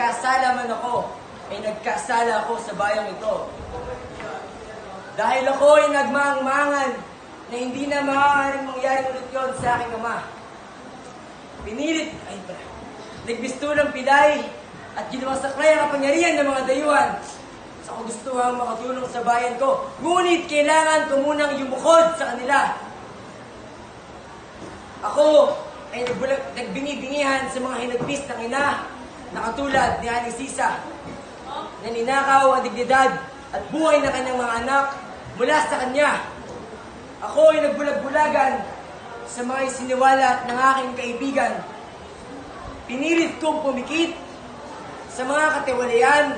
nagkasala man ako, ay nagkasala ako sa bayang ito. Dahil ako ay nagmaang-mangan na hindi na maaaring mangyari ulit yun sa aking ama. Nagbistulang pilay at ginawang saklay ang kapangyarihan ng mga dayuhan sa kagustuhang makatulong sa bayan ko. Ngunit kailangan ko munang yumukod sa kanila. Ako ay nagbingi-bingihan sa mga hinagpis ng ina na katulad ni Aling Sisa na ninakaw ang dignidad at buhay ng kanyang mga anak mula sa kanya. Ako ay nagbulag-bulagan sa mga isiniwalat ng aking kaibigan. Pinilit kong pumikit sa mga katiwalian,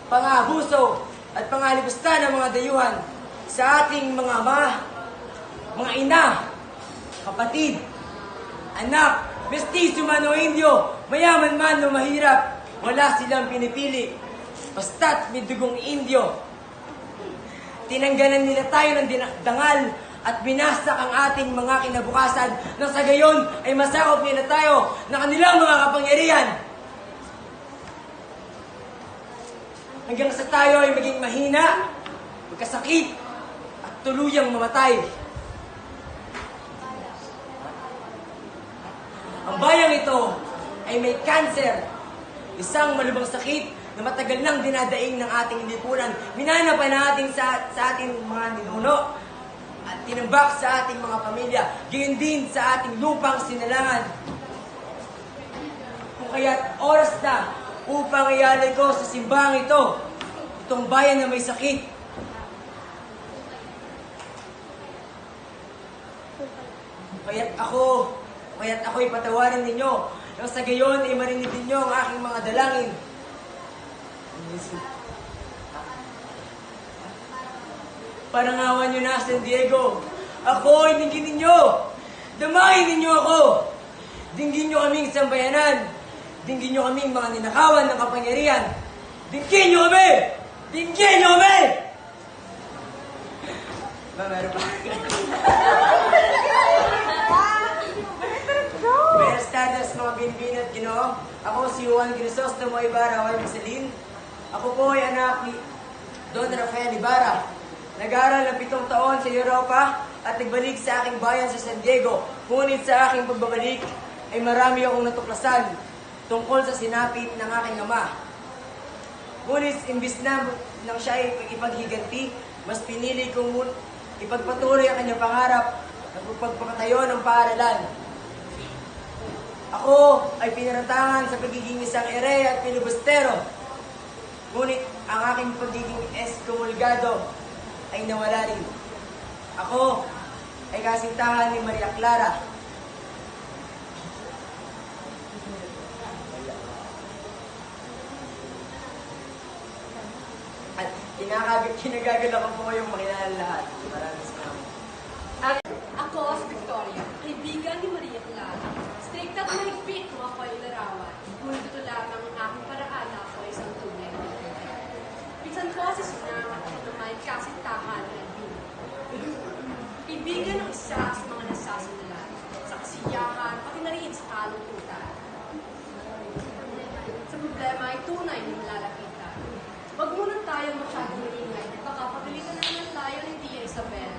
pang-abuso at pang-alibusta ng mga dayuhan sa ating mga ama, mga ina, kapatid, anak, mestizo man o indio, mayaman man o mahirap, wala silang pinipili. Basta't may dugong indio. Tinanggalan nila tayo ng dangal at binasak ang ating mga kinabukasan nang sa gayon ay masakop nila tayo ng kanilang mga kapangyarihan. Hanggang sa tayo ay maging mahina, magkasakit at tuluyang mamatay. Ang bayang ito ay may cancer, isang malubhang sakit na matagal nang dinadaing ng ating lipunan. Minanapan natin sa ating mga ninuno at tinambak sa ating mga pamilya, gayon din sa ating lupang sinalangan. Kung kaya't oras na upang ialay ko sa simbahang ito, itong bayan na may sakit. Kaya't ako'y patawarin ninyo, nang sa gayon ay marinig ninyo ang aking mga dalangin. Parangawan nyo na, San Diego. Ako ay dinggin ninyo. Damahin ninyo ako. Dinggin nyo kaming sambayanan. Dinggin nyo kaming mga ninakawan ng kapangyarihan. Dinggin nyo kami! Dinggin nyo kami! Meron pa. Buenas tardes, mga binibini at Ginoo. Ako si Juan Crisostomo Ibarra Hoy Marcelin. Ako po ay anak ni Don Rafael Ibarra. Nag-aral ng 7 taon sa Europa at nagbalik sa aking bayan sa San Diego. Ngunit sa aking pagbabalik ay marami akong natuklasan tungkol sa sinapit ng aking ama. Ngunit imbis na nang siya ay ipaghiganti, mas pinili kong ipagpatuloy ang kanyang pangarap na pagpapatayo ng paaralan. Ako ay pinaratangan sa pagiging isang ere at pilibustero. Ngunit ang aking pagiging excomulgado ay nawala rin. Ako ay kasintahan ni Maria Clara. At kinagagal ako po kayong makilala lahat. Maraming salamat. Ako si Victoria, kaibigan ni Maria Clara. Strict at mahigpit kung ako ay larawan. Ngunit ito lamang ang aking paraan na ako ay isang tunay. Pinsan ko si Sinang at ito may kasintahan ng Edwin. Kaibigan ng isa sa mga nasasandalan, sa kasiyahan, pati na rin sa kalungkutan. Sa problema ay tunay na malalapitan. Huwag muna tayong masyadong maingay, baka pagalitan na naman tayo ni Tia Isabel.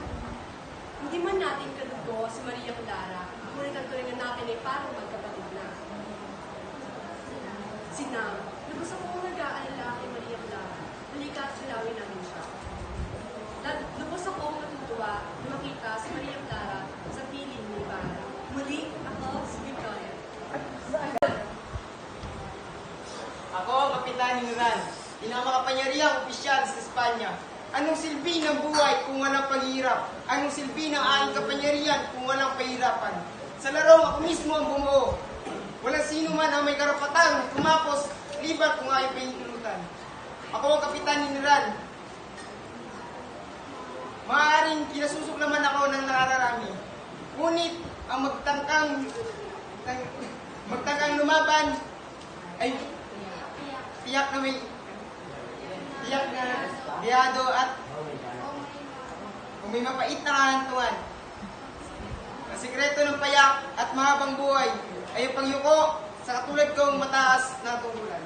Hindi man natin kadugo si Maria Clara, ngunit ang turingan natin ay parang magkapatid na. Sinang, lubos akong nag-aalala kay Maria Clara, halika at silawin namin siya. Lubos akong natutuwa na makita si Maria Clara sa piling ni Ibarra. Muli, ako si Victoria. Ako ang Kapitan Hinuran, pinakamakapangyarihang opisyal sa Espanya. Anong silbi ng buhay kung walang paghihirap? Anong silbi ng aking kapangyarihan kung walang pahirapan? Sa larong ako mismo ang bumuo. Walang sino man ang may karapatang kumapos libat kung ayaw pahintulutan. Ako ang Kapitan Hinuran. Maaaring kinasusuklaman ako ng nakararami. Ngunit ang magtangkang lumaban ay tiyak na biyado at kung may mapait na kahantungan. Ang sikreto ng payak at mahabang buhay ay ang pangyuko sa katulad kong mataas na tungkulan.